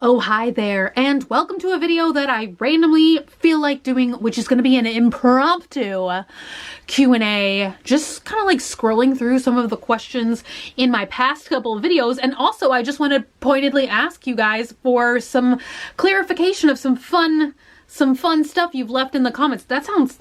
Oh, hi there, and welcome to a video that I randomly feel like doing, which is going to be an impromptu Q&A, just kind of like scrolling through some of the questions in my past couple of videos. And also I just want to pointedly ask you guys for some clarification of some fun stuff you've left in the comments. That sounds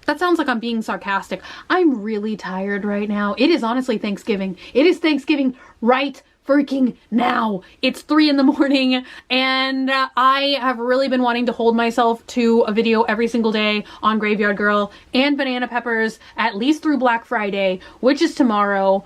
like I'm being sarcastic. I'm really tired right now. It is honestly Thanksgiving. It is Thanksgiving right freaking now. It's 3 in the morning and I have really been wanting to hold myself to a video every single day on Graveyard Girl and Banana Peppers, at least through Black Friday, which is tomorrow,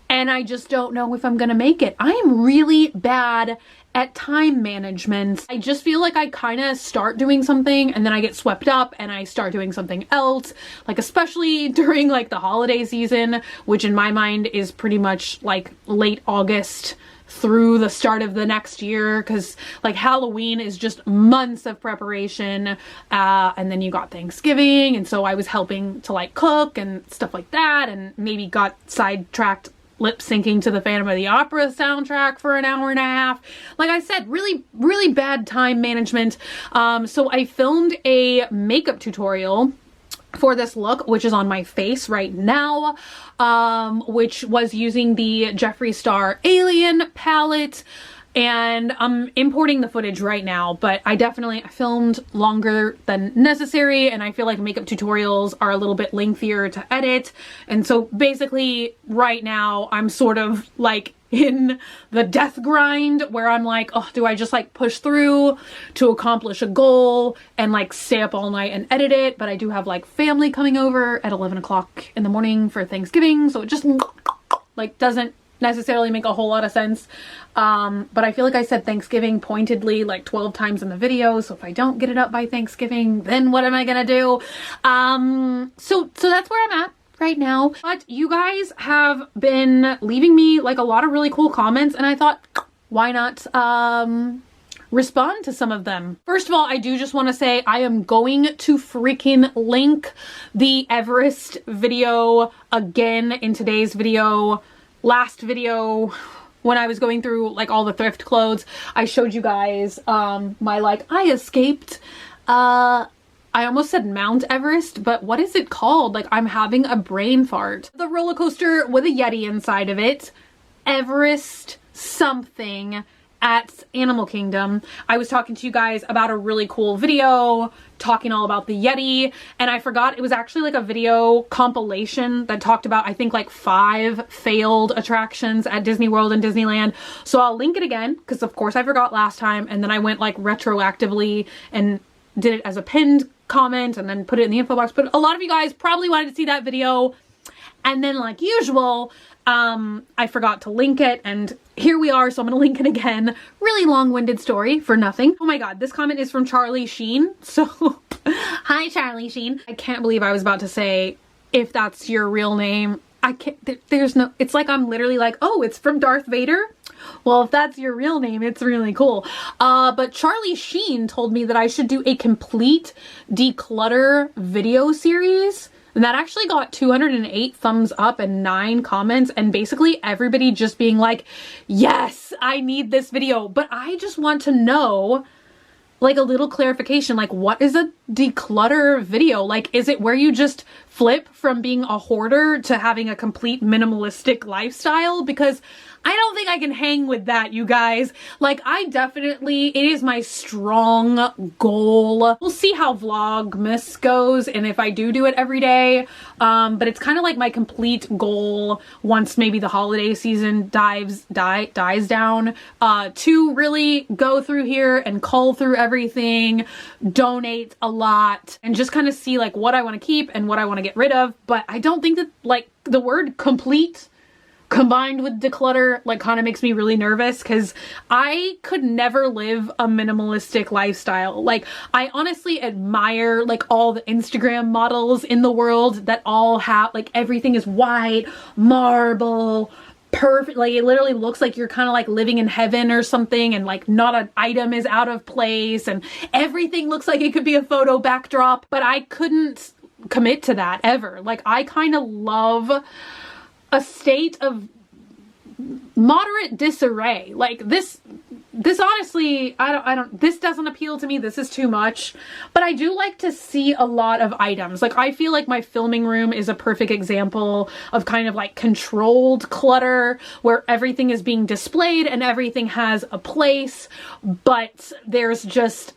and I just don't know if I'm gonna make it. I am really bad at time management. I just feel like I kind of start doing something and then I get swept up and I start doing something else, like especially during like the holiday season, which in my mind is pretty much like late August through the start of the next year, because like Halloween is just months of preparation, and then you got Thanksgiving, and so I was helping to like cook and stuff like that, and maybe got sidetracked lip syncing to the Phantom of the Opera soundtrack for an hour and a half. Like I said, really bad time management. So I filmed a makeup tutorial for this look, which is on my face right now, which was using the Jeffree Star Alien palette. And I'm importing the footage right now, but I definitely filmed longer than necessary, and I feel like makeup tutorials are a little bit lengthier to edit. And so basically right now I'm sort of like in the death grind where I'm like, oh, do I just like push through to accomplish a goal and like stay up all night and edit it? But I do have like family coming over at 11 o'clock in the morning for Thanksgiving, so it just like doesn't necessarily make a whole lot of sense. But I feel like I said Thanksgiving pointedly like 12 times in the video, so if I don't get it up by Thanksgiving, then what am I gonna do? So that's where I'm at right now. But you guys have been leaving me like a lot of really cool comments, and I thought, why not respond to some of them. First of all, I do just want to say I am going to freaking link the Everest video again in today's video. Last video, when I was going through like all the thrift clothes, I showed you guys my like, I escaped, I almost said Mount Everest, but what is it called? Like, I'm having a brain fart. The roller coaster with a Yeti inside of it. Everest something at Animal Kingdom. I was talking to you guys about a really cool video talking all about the Yeti, and I forgot it was actually like a video compilation that talked about, I think, like 5 failed attractions at Disney World and Disneyland. So I'll link it again, because of course I forgot last time, and then I went like retroactively and did it as a pinned comment and then put it in the info box. But a lot of you guys probably wanted to see that video, and then like usual, I forgot to link it, and here we are, so I'm gonna link it again. Really long-winded story for nothing. Oh my god, this comment is from Charlie Sheen. So, hi Charlie Sheen. I can't believe I was about to say, if that's your real name. I can't, there's no, it's like I'm literally like, oh, it's from Darth Vader? Well, if that's your real name, it's really cool. But Charlie Sheen told me that I should do a complete declutter video series. And that actually got 208 thumbs up and 9 comments, and basically everybody just being like, yes, I need this video. But I just want to know like a little clarification, like what is a declutter video? Like, is it where you just flip from being a hoarder to having a complete minimalistic lifestyle? Because I don't think I can hang with that, you guys. Like, I definitely, it is my strong goal. We'll see how Vlogmas goes and if I do it every day. But it's kind of like my complete goal once maybe the holiday season dies down, to really go through here and cull through everything, donate a lot, and just kind of see like what I want to keep and what I want to get rid of. But I don't think that like the word complete combined with declutter like kind of makes me really nervous, because I could never live a minimalistic lifestyle. Like, I honestly admire like all the Instagram models in the world that all have like everything is white marble, perfect, like it literally looks like you're kind of like living in heaven or something, and like not an item is out of place and everything looks like it could be a photo backdrop. But I couldn't commit to that ever. Like, I kind of love a state of moderate disarray. Like this honestly, this doesn't appeal to me. This is too much. But I do like to see a lot of items. Like I feel like my filming room is a perfect example of kind of like controlled clutter where everything is being displayed and everything has a place, but there's just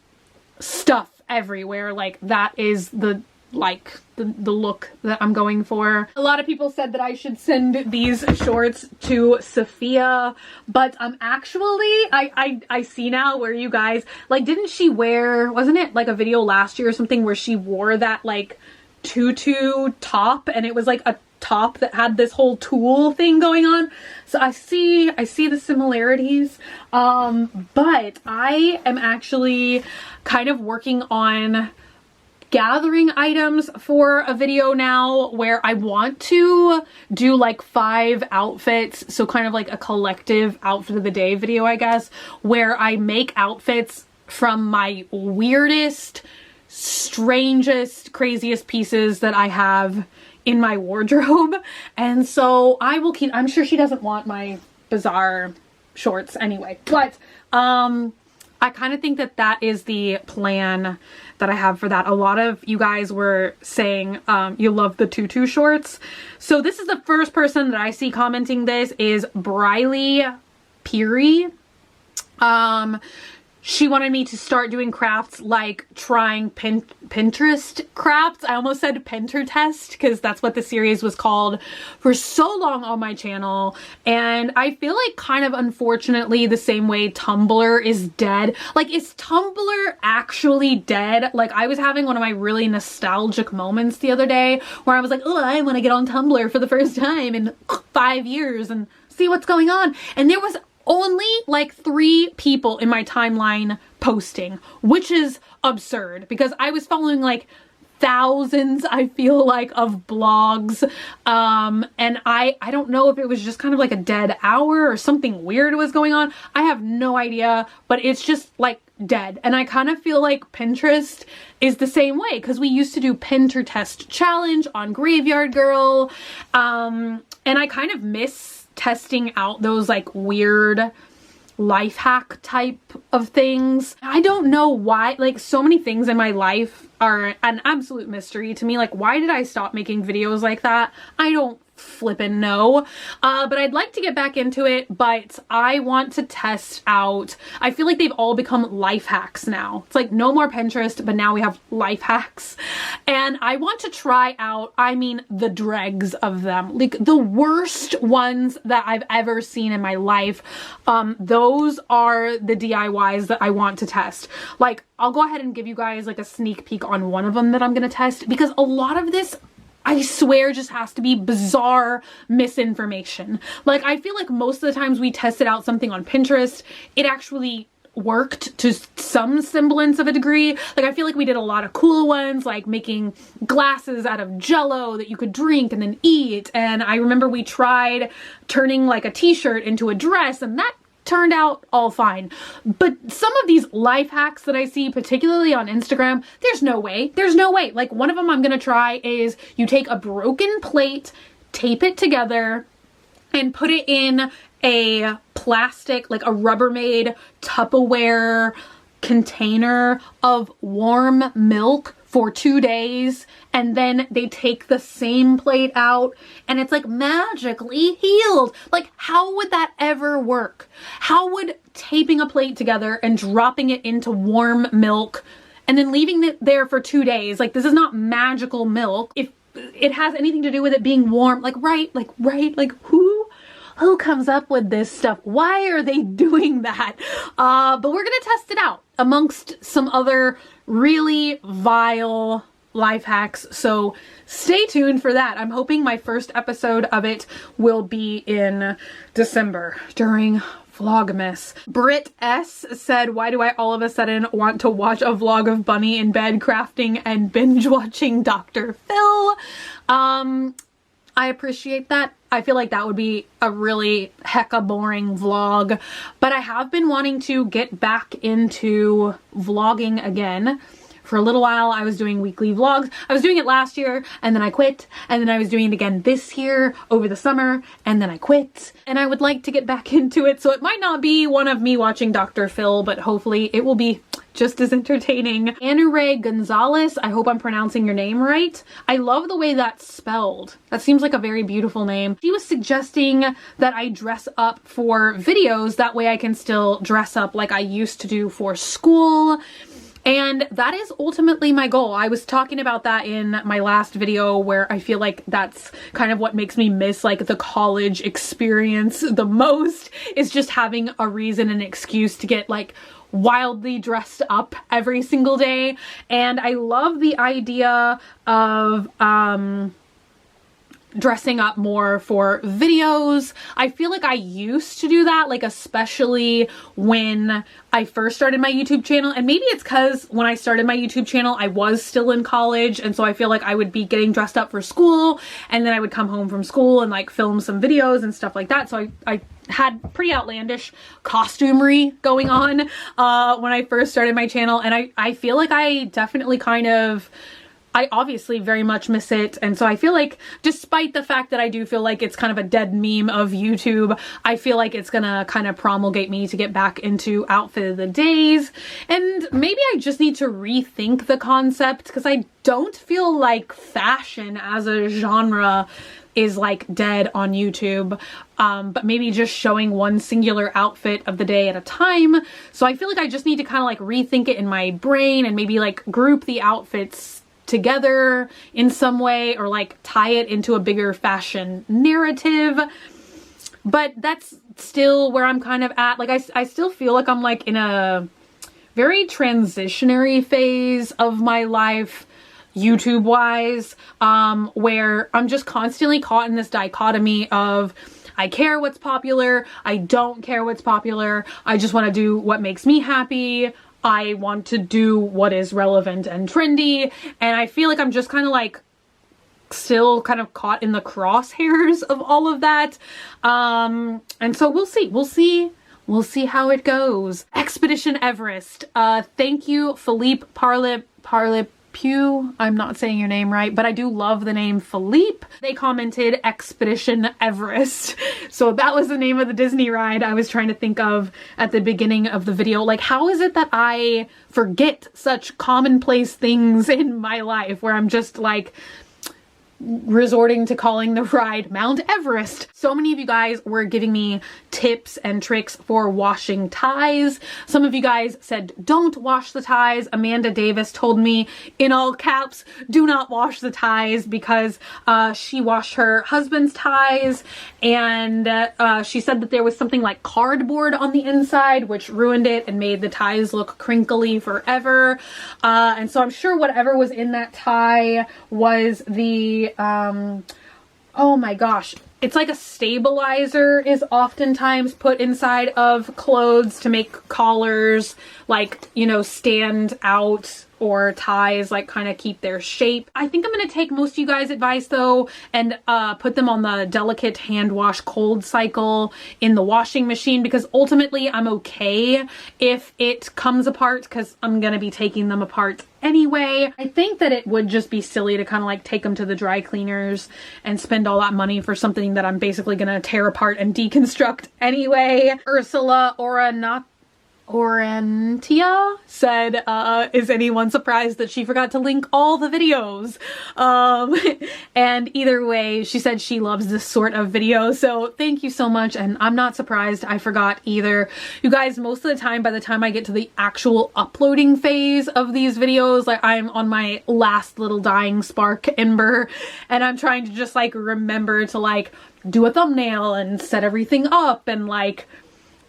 stuff everywhere. Like that is the look that I'm going for. A lot of people said that I should send these shorts to Sophia, but actually I see now where you guys, like, didn't she wear, wasn't it like a video last year or something where she wore that like tutu top, and it was like a top that had this whole tulle thing going on? So I see the similarities, but I am actually kind of working on gathering items for a video now where I want to do like 5 outfits, so kind of like a collective outfit of the day video, I guess, where I make outfits from my weirdest, strangest, craziest pieces that I have in my wardrobe. And so I will keep, I'm sure she doesn't want my bizarre shorts anyway, but I kind of think that that is the plan that I have for that. A lot of you guys were saying you love the tutu shorts. So this is the first person that I see commenting this is Briley Peary. She wanted me to start doing crafts like trying Pinterest crafts. I almost said Pinterest because that's what the series was called for so long on my channel. And I feel like kind of unfortunately the same way Tumblr is dead. Like, is Tumblr actually dead? Like, I was having one of my really nostalgic moments the other day where I was like, oh, I want to get on Tumblr for the first time in 5 years and see what's going on. And there was only like 3 people in my timeline posting, which is absurd because I was following like thousands, I feel like, of blogs. And I don't know if it was just kind of like a dead hour or something weird was going on. I have no idea, but it's just like dead. And I kind of feel like Pinterest is the same way because we used to do Pinterest challenge on Graveyard Girl. And I kind of miss testing out those like weird life hack type of things. I don't know why, like, so many things in my life are an absolute mystery to me. Like, why did I stop making videos like that? I don't flippin' know. But I'd like to get back into it, but I want to test out, I feel like they've all become life hacks now. It's like no more Pinterest, but now we have life hacks. And I want to try out, I mean, the dregs of them. Like the worst ones that I've ever seen in my life. Those are the DIYs that I want to test. Like, I'll go ahead and give you guys like a sneak peek on one of them that I'm gonna test, because a lot of this, I swear, just has to be bizarre misinformation. Like, I feel like most of the times we tested out something on Pinterest, it actually worked to some semblance of a degree. Like, I feel like we did a lot of cool ones, like making glasses out of Jello that you could drink and then eat. And I remember we tried turning like a t-shirt into a dress, and that turned out all fine. But some of these life hacks that I see, particularly on Instagram, there's no way. There's no way. Like, one of them I'm gonna try is you take a broken plate, tape it together, and put it in a plastic, like a Rubbermaid Tupperware container of warm milk for 2 days, and then they take the same plate out and it's like magically healed. Like, how would that ever work? How would taping a plate together and dropping it into warm milk and then leaving it there for 2 days, like, this is not magical milk. If it has anything to do with it being warm, like, right, like who comes up with this stuff? Why are they doing that? But we're gonna test it out amongst some other really vile life hacks, so stay tuned for that. I'm hoping my first episode of it will be in December during Vlogmas. Britt S said, why do I all of a sudden want to watch a vlog of Bunny in bed crafting and binge watching Dr. Phil? I appreciate that. I feel like that would be a really hecka boring vlog, but I have been wanting to get back into vlogging again For a little while, I was doing weekly vlogs. I was doing it last year and then I quit, and then I was doing it again this year over the summer and then I quit, and I would like to get back into it. So it might not be one of me watching Dr. Phil, but hopefully it will be just as entertaining. Anure Gonzalez, I hope I'm pronouncing your name right. I love the way that's spelled. That seems like a very beautiful name. She was suggesting that I dress up for videos, that way I can still dress up like I used to do for school. And that is ultimately my goal. I was talking about that in my last video, where I feel like that's kind of what makes me miss like the college experience the most, is just having a reason and excuse to get like wildly dressed up every single day. And I love the idea of dressing up more for videos. I feel like I used to do that, like especially when I first started my YouTube channel, and maybe it's because when I started my YouTube channel I was still in college, and so I feel like I would be getting dressed up for school, and then I would come home from school and like film some videos and stuff like that. So I had pretty outlandish costumery going on when I first started my channel, and I feel like I definitely I obviously very much miss it. And so I feel like, despite the fact that I do feel like it's kind of a dead meme of YouTube, I feel like it's gonna kind of promulgate me to get back into outfit of the days. And maybe I just need to rethink the concept, because I don't feel like fashion as a genre is like dead on YouTube, but maybe just showing one singular outfit of the day at a time. So I feel like I just need to kind of like rethink it in my brain, and maybe like group the outfits together in some way, or like tie it into a bigger fashion narrative. But that's still where I'm kind of at. Like I still feel like I'm like in a very transitionary phase of my life, YouTube wise, where I'm just constantly caught in this dichotomy of I care what's popular, I don't care what's popular, I just want to do what makes me happy, I want to do what is relevant and trendy. And I feel like I'm just kind of like still kind of caught in the crosshairs of all of that. And so we'll see how it goes. Expedition Everest. Thank you, Philippe Parlepew. I'm not saying your name right, but I do love the name Philippe. They commented Expedition Everest. So that was the name of the Disney ride I was trying to think of at the beginning of the video. Like, how is it that I forget such commonplace things in my life, where I'm just like resorting to calling the ride Mount Everest? So many of you guys were giving me tips and tricks for washing ties. Some of you guys said don't wash the ties. Amanda Davis told me in all caps, do not wash the ties, because she washed her husband's ties, and she said that there was something like cardboard on the inside which ruined it and made the ties look crinkly forever. And so I'm sure whatever was in that tie was the oh my gosh, it's like a stabilizer is oftentimes put inside of clothes to make collars like, you know, stand out, or ties like kind of keep their shape. I think I'm going to take most of you guys' advice though, and put them on the delicate hand wash cold cycle in the washing machine, because ultimately I'm okay if it comes apart, because I'm going to be taking them apart anyway. I think that it would just be silly to kind of like take them to the dry cleaners and spend all that money for something that I'm basically going to tear apart and deconstruct anyway. Ursula Orentia said, is anyone surprised that she forgot to link all the videos? And either way, she said she loves this sort of video, so thank you so much, and I'm not surprised I forgot either. You guys, most of the time, by the time I get to the actual uploading phase of these videos, like I'm on my last little dying spark ember, and I'm trying to just like remember to like do a thumbnail and set everything up and like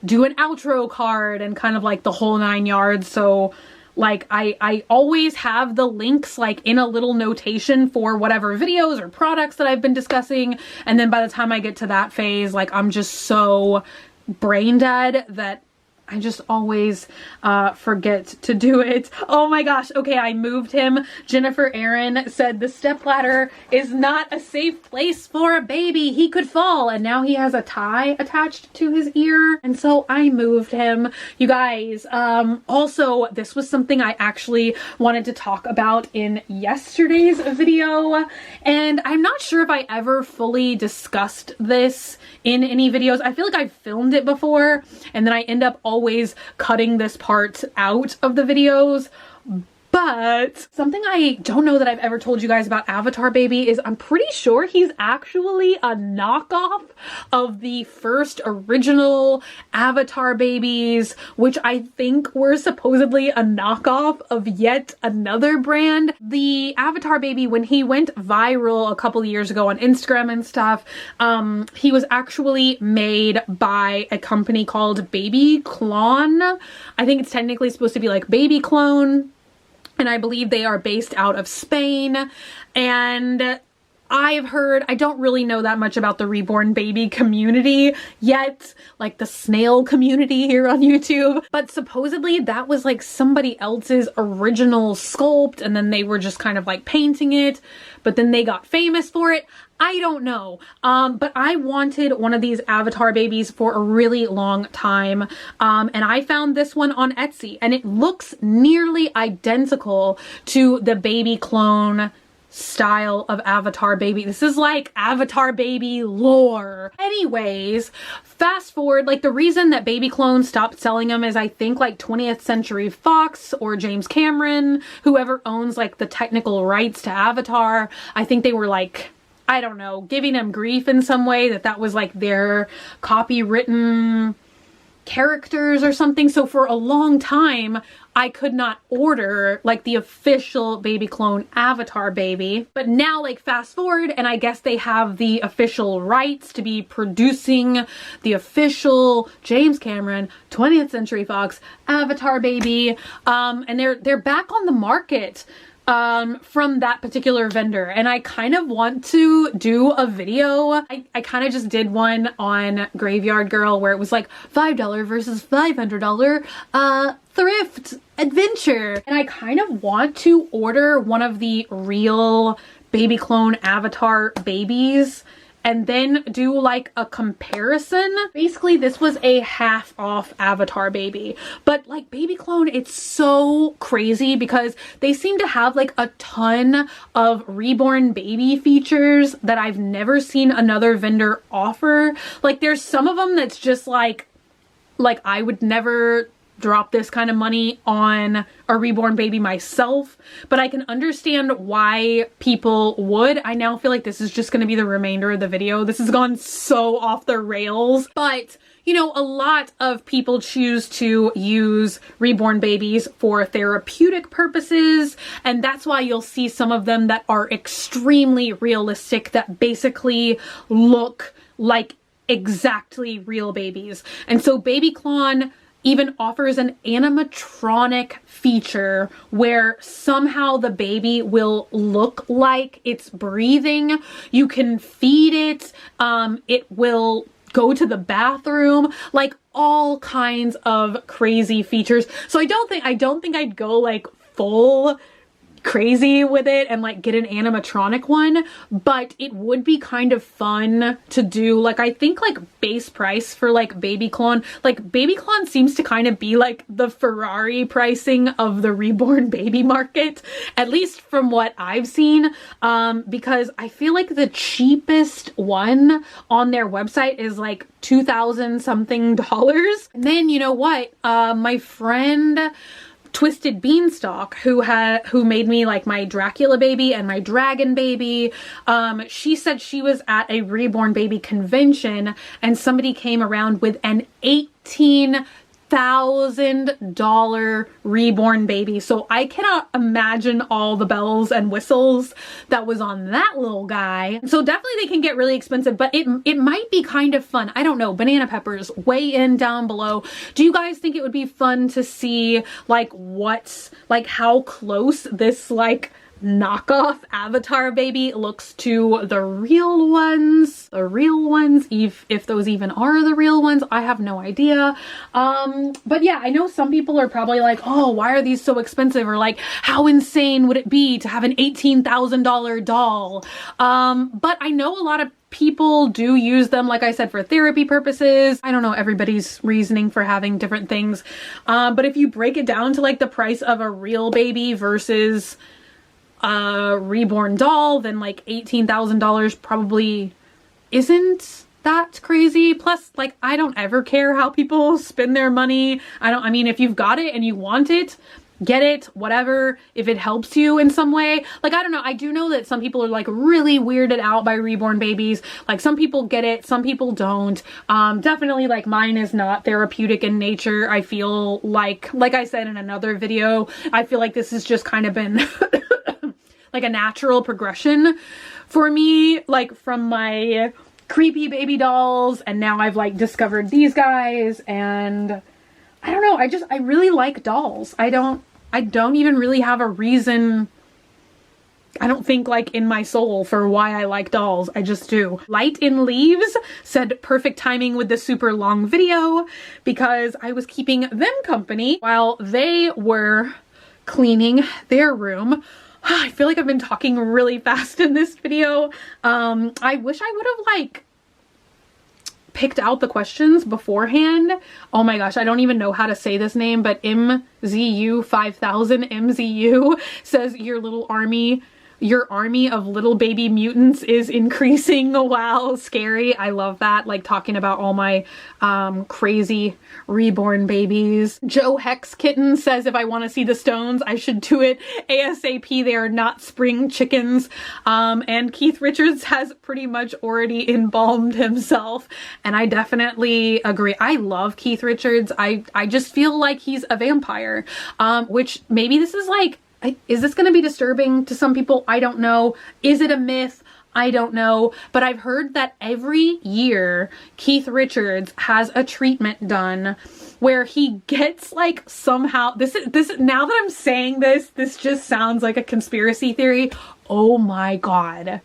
do an outro card and kind of like the whole 9 yards. So like I always have the links like in a little notation for whatever videos or products that I've been discussing, and then by the time I get to that phase, like I'm just so brain dead that I just always forget to do it. Oh my gosh. Okay, I moved him. Jennifer Aaron said the stepladder is not a safe place for a baby. He could fall. And now he has a tie attached to his ear. And so I moved him. You guys, also, this was something I actually wanted to talk about in yesterday's video. And I'm not sure if I ever fully discussed this in any videos. I feel like I've filmed it before and then I end up always cutting this part out of the videos. But something I don't know that I've ever told you guys about Avatar Baby is I'm pretty sure he's actually a knockoff of the first original Avatar babies, which I think were supposedly a knockoff of yet another brand. The Avatar Baby, when he went viral a couple years ago on Instagram and stuff, he was actually made by a company called Baby Clone. I think it's technically supposed to be like Baby Clone. And I believe they are based out of Spain. And I've heard, I don't really know that much about the Reborn baby community yet, like the snail community here on YouTube. But supposedly that was like somebody else's original sculpt and then they were just kind of like painting it, but then they got famous for it. I don't know. But I wanted one of these Avatar babies for a really long time. And I found this one on Etsy and it looks nearly identical to the Baby Clone style of Avatar Baby. This is like Avatar Baby lore. Anyways, fast forward, like the reason that Baby Clone stopped selling them is I think like 20th Century Fox or James Cameron, whoever owns like the technical rights to Avatar, I think they were like, I don't know, giving them grief in some way that was like their copywritten characters or something. So for a long time, I could not order like the official Baby Clone Avatar Baby. But now like fast forward and I guess they have the official rights to be producing the official James Cameron 20th Century Fox Avatar Baby. And they're back on the market from that particular vendor. And I kind of want to do a video. I kind of just did one on Graveyard Girl where it was like $5 versus $500 thrift adventure. And I kind of want to order one of the real Baby Clone Avatar babies and then do like a comparison. Basically, this was a half off Avatar Baby. But like Baby Clone, it's so crazy because they seem to have like a ton of Reborn baby features that I've never seen another vendor offer. Like there's some of them that's just like I would never drop this kind of money on a Reborn baby myself, but I can understand why people would. I now feel like this is just going to be the remainder of the video. This has gone so off the rails, but you know, a lot of people choose to use Reborn babies for therapeutic purposes, and that's why you'll see some of them that are extremely realistic that basically look like exactly real babies. And so Baby Clone even offers an animatronic feature where somehow the baby will look like it's breathing. You can feed it. It will go to the bathroom, like all kinds of crazy features. So I don't think I'd go like full crazy with it and like get an animatronic one, but it would be kind of fun to do. Like I think like base price for like Baby Clone, like Baby Clone seems to kind of be like the Ferrari pricing of the Reborn baby market, at least from what I've seen, because I feel like the cheapest one on their website is like $2,000 something. And then you know what, my friend Twisted Beanstalk, who made me like my Dracula baby and my dragon baby, she said she was at a Reborn baby convention and somebody came around with an $18,000 Reborn baby. So I cannot imagine all the bells and whistles that was on that little guy. So definitely they can get really expensive, but it might be kind of fun. I don't know. Banana Peppers, weigh in down below. Do you guys think it would be fun to see like how close this like knockoff avatar baby looks to the real ones. The real ones, if those even are the real ones, I have no idea. But yeah, I know some people are probably like, oh, why are these so expensive? Or like, how insane would it be to have an $18,000 doll? But I know a lot of people do use them, like I said, for therapy purposes. I don't know everybody's reasoning for having different things. But if you break it down to like the price of a real baby versus a reborn doll, then like $18,000 probably isn't that crazy. Plus, like, I don't ever care how people spend their money. I mean, if you've got it and you want it, get it, whatever, if it helps you in some way. Like, I don't know. I do know that some people are like really weirded out by reborn babies. Like, some people get it, some people don't. Definitely, like, mine is not therapeutic in nature. I feel like I said in another video, I feel like this has just kind of been like a natural progression for me, like from my creepy baby dolls, and now I've like discovered these guys, and I don't know, I really like dolls. I don't even really have a reason, I don't think, like, in my soul for why I like dolls. I just do. Light in Leaves said perfect timing with the super long video because I was keeping them company while they were cleaning their room. I feel like I've been talking really fast in this video. I wish I would have like picked out the questions beforehand. Oh my gosh, I don't even know how to say this name, but MZU 5000 MZU says your army of little baby mutants is increasing. Wow, scary. I love that. Like talking about all my crazy reborn babies. Joe Hex Kitten says if I want to see the stones, I should do it ASAP. They are not spring chickens. And Keith Richards has pretty much already embalmed himself. And I definitely agree. I love Keith Richards. I just feel like he's a vampire, which maybe this is like, is this going to be disturbing to some people? I don't know. Is it a myth? I don't know. But I've heard that every year Keith Richards has a treatment done where he gets like somehow, this now that I'm saying this just sounds like a conspiracy theory. Oh my God.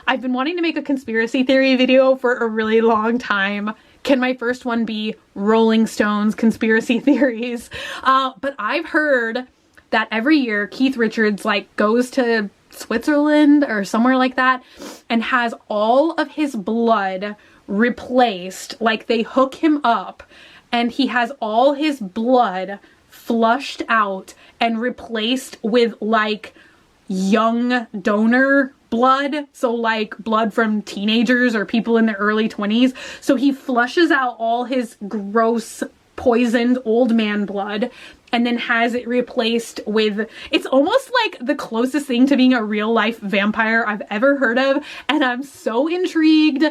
I've been wanting to make a conspiracy theory video for a really long time. Can my first one be Rolling Stones conspiracy theories? But I've heard that every year Keith Richards like goes to Switzerland or somewhere like that and has all of his blood replaced. Like they hook him up and he has all his blood flushed out and replaced with like young donor blood. So like blood from teenagers or people in their early 20s. So he flushes out all his gross poisoned old man blood and then has it replaced with, it's almost like the closest thing to being a real life vampire I've ever heard of. And I'm so intrigued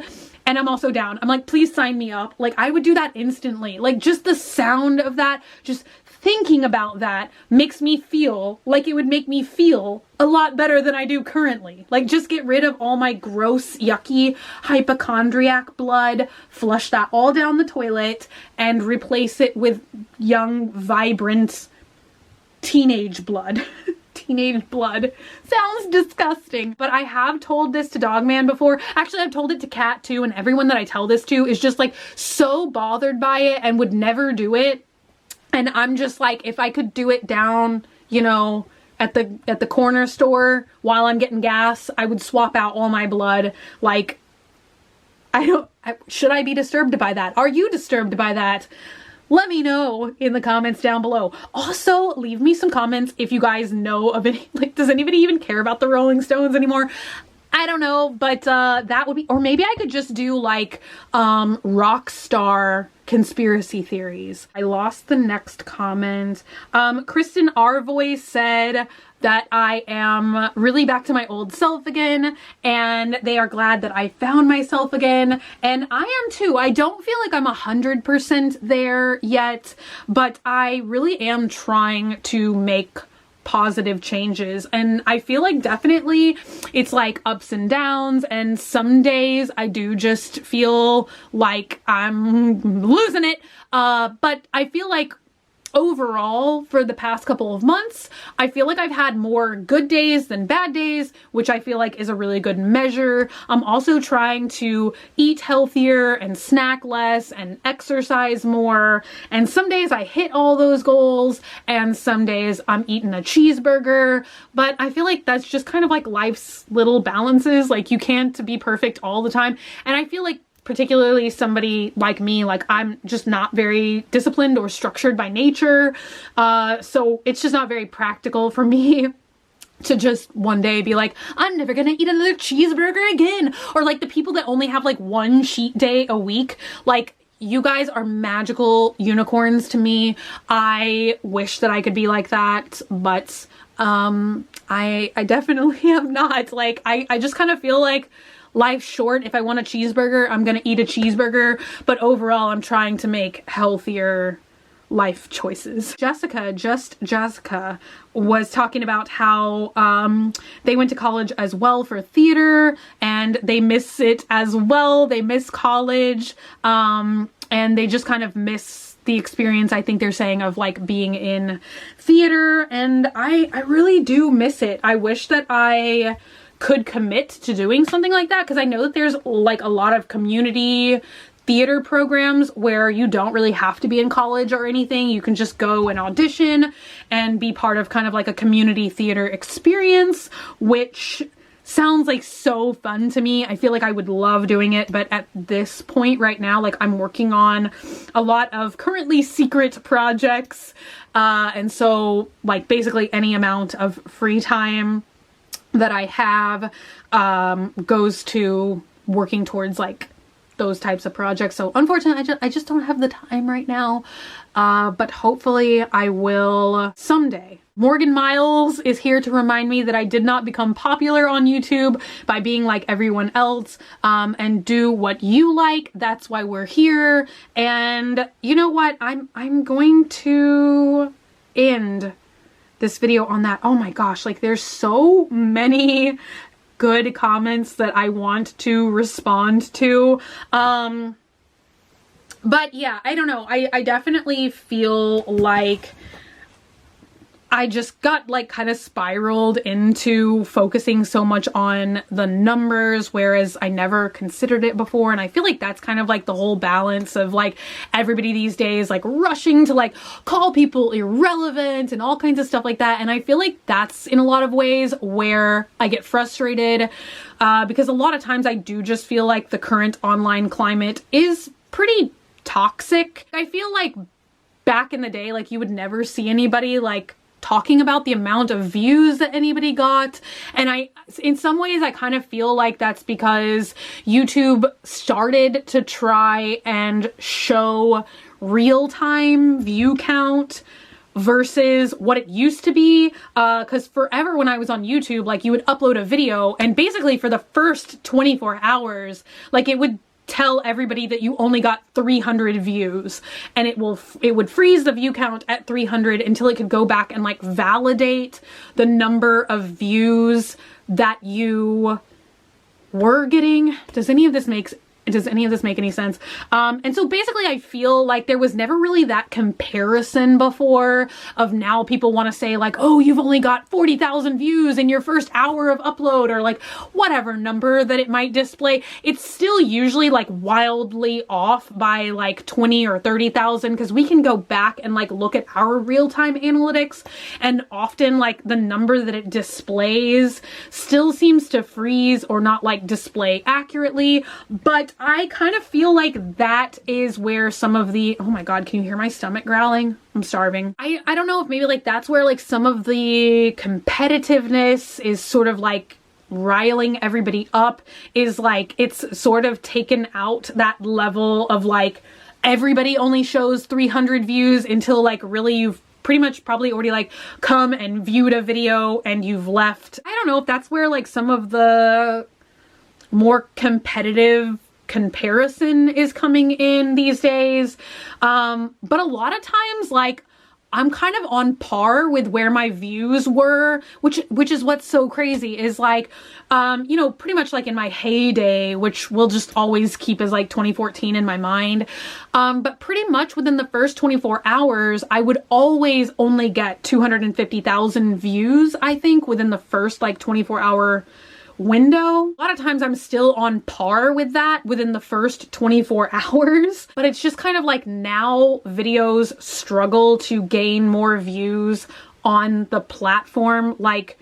and I'm also down. I'm like, please sign me up. Like I would do that instantly. Like just the sound of that, just thinking about that makes me feel like it would make me feel a lot better than I do currently. Like just get rid of all my gross, yucky, hypochondriac blood, flush that all down the toilet and replace it with young, vibrant teenage blood. Teenage blood. Sounds disgusting. But I have told this to Dogman before. Actually, I've told it to Cat too, and everyone that I tell this to is just like so bothered by it and would never do it. And I'm just like, if I could do it down, you know, at the corner store while I'm getting gas, I would swap out all my blood. Like, should I be disturbed by that? Are you disturbed by that? Let me know in the comments down below. Also, leave me some comments if you guys know of any, like, does anybody even care about the Rolling Stones anymore? I don't know, but that would be, or maybe I could just do like rock star conspiracy theories. I lost the next comment. Kristen R. Voice said that I am really back to my old self again and they are glad that I found myself again. And I am too. I don't feel like I'm 100% there yet, but I really am trying to make positive changes. And I feel like definitely it's like ups and downs, and some days I do just feel like I'm losing it. But I feel like overall, for the past couple of months, I feel like I've had more good days than bad days, which I feel like is a really good measure. I'm also trying to eat healthier and snack less and exercise more. And some days I hit all those goals, and some days I'm eating a cheeseburger. But I feel like that's just kind of like life's little balances. Like, you can't be perfect all the time. And I feel like particularly somebody like me, like I'm just not very disciplined or structured by nature. So it's just not very practical for me to just one day be like, I'm never gonna eat another cheeseburger again. Or like the people that only have like one cheat day a week, like, you guys are magical unicorns to me. I wish that I could be like that, but I definitely am not. Like, I just kind of feel like life's short. If I want a cheeseburger, I'm gonna eat a cheeseburger, but overall I'm trying to make healthier life choices. Jessica was talking about how they went to college as well for theater, and they miss it as well. They miss college, and they just kind of miss the experience, I think they're saying, of like being in theater, and I really do miss it. I wish that I could commit to doing something like that, because I know that there's like a lot of community theater programs where you don't really have to be in college or anything. You can just go and audition and be part of kind of like a community theater experience, which sounds like so fun to me. I feel like I would love doing it, but at this point right now, like, I'm working on a lot of currently secret projects, and so like basically any amount of free time that I have goes to working towards like those types of projects. So unfortunately, I just don't have the time right now, but hopefully I will someday. Morgan Miles is here to remind me that I did not become popular on YouTube by being like everyone else, and do what you like. That's why we're here. And you know what? I'm going to end this video on that. Oh my gosh, like, there's so many good comments that I want to respond to. But yeah, I don't know. I definitely feel like I just got like kind of spiraled into focusing so much on the numbers, whereas I never considered it before. And I feel like that's kind of like the whole balance of like everybody these days, like rushing to like call people irrelevant and all kinds of stuff like that. And I feel like that's in a lot of ways where I get frustrated, because a lot of times I do just feel like the current online climate is pretty toxic. I feel like back in the day, like, you would never see anybody like talking about the amount of views that anybody got. And in some ways, I kind of feel like that's because YouTube started to try and show real-time view count versus what it used to be. Because forever when I was on YouTube, like, you would upload a video and basically for the first 24 hours, like, it would tell everybody that you only got 300 views, and it would freeze the view count at 300 until it could go back and like validate the number of views that you were getting. Does any of this make any sense? And so basically I feel like there was never really that comparison before of now people want to say like, oh, you've only got 40,000 views in your first hour of upload, or like whatever number that it might display. It's still usually like wildly off by like 20 or 30,000, because we can go back and like look at our real-time analytics, and often like the number that it displays still seems to freeze or not like display accurately. But I kind of feel like that is where some of the, oh my God, can you hear my stomach growling? I'm starving. I don't know if maybe like that's where like some of the competitiveness is sort of like riling everybody up, is like it's sort of taken out that level of like everybody only shows 300 views until like really you've pretty much probably already like come and viewed a video and you've left. I don't know if that's where like some of the more competitive comparison is coming in these days. But a lot of times, like, I'm kind of on par with where my views were, which is what's so crazy is like, you know, pretty much like in my heyday, which we'll just always keep as like 2014 in my mind. But pretty much within the first 24 hours, I would always only get 250,000 views, I think, within the first like 24-hour window. A lot of times I'm still on par with that within the first 24 hours, but it's just kind of like now videos struggle to gain more views on the platform, like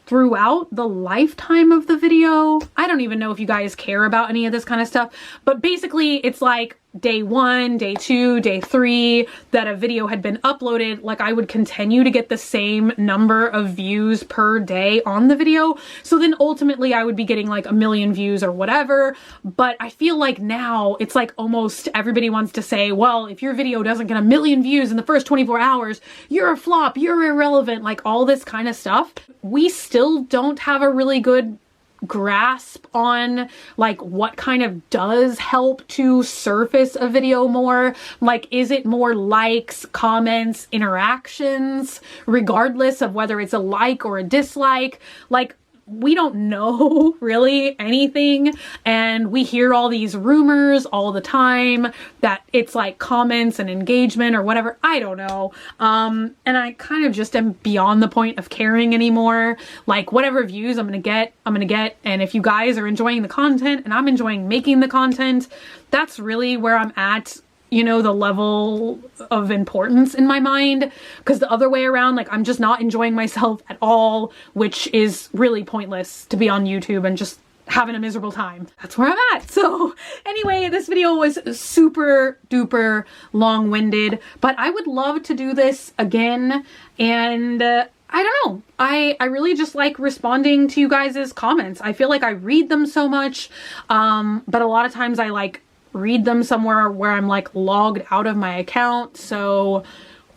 throughout the lifetime of the video. I don't even know if you guys care about any of this kind of stuff, but basically it's like day 1, day 2, day 3 that a video had been uploaded, like I would continue to get the same number of views per day on the video. So then ultimately I would be getting like 1 million views or whatever. But I feel like now it's like almost everybody wants to say, well, if your video doesn't get 1 million views in the first 24 hours, you're a flop, you're irrelevant, like all this kind of stuff. We still don't have a really good grasp on like what kind of does help to surface a video more. Like, is it more likes, comments, interactions, regardless of whether it's a like or a dislike? Like, we don't know really anything, and we hear all these rumors all the time that it's like comments and engagement or whatever. I don't know. And I kind of just am beyond the point of caring anymore. Like, whatever views I'm gonna get, I'm gonna get. And if you guys are enjoying the content and I'm enjoying making the content, that's really where I'm at, you know, the level of importance in my mind. Because the other way around, like, I'm just not enjoying myself at all, which is really pointless to be on YouTube and just having a miserable time. That's where I'm at. So anyway, this video was super duper long-winded, but I would love to do this again. And I don't know. I really just like responding to you guys' comments. I feel like I read them so much, but a lot of times I like read them somewhere where I'm like logged out of my account. So,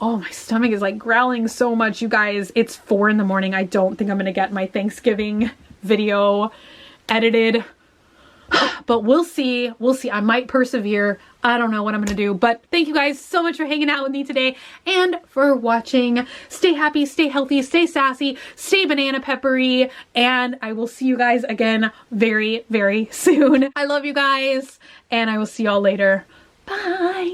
oh, my stomach is like growling so much, you guys. It's 4 in the morning. I don't think I'm gonna get my Thanksgiving video edited, but we'll see. We'll see. I might persevere. I don't know what I'm gonna do, but thank you guys so much for hanging out with me today and for watching. Stay happy, stay healthy, stay sassy, stay banana peppery, and I will see you guys again very, very soon. I love you guys, and I will see y'all later. Bye.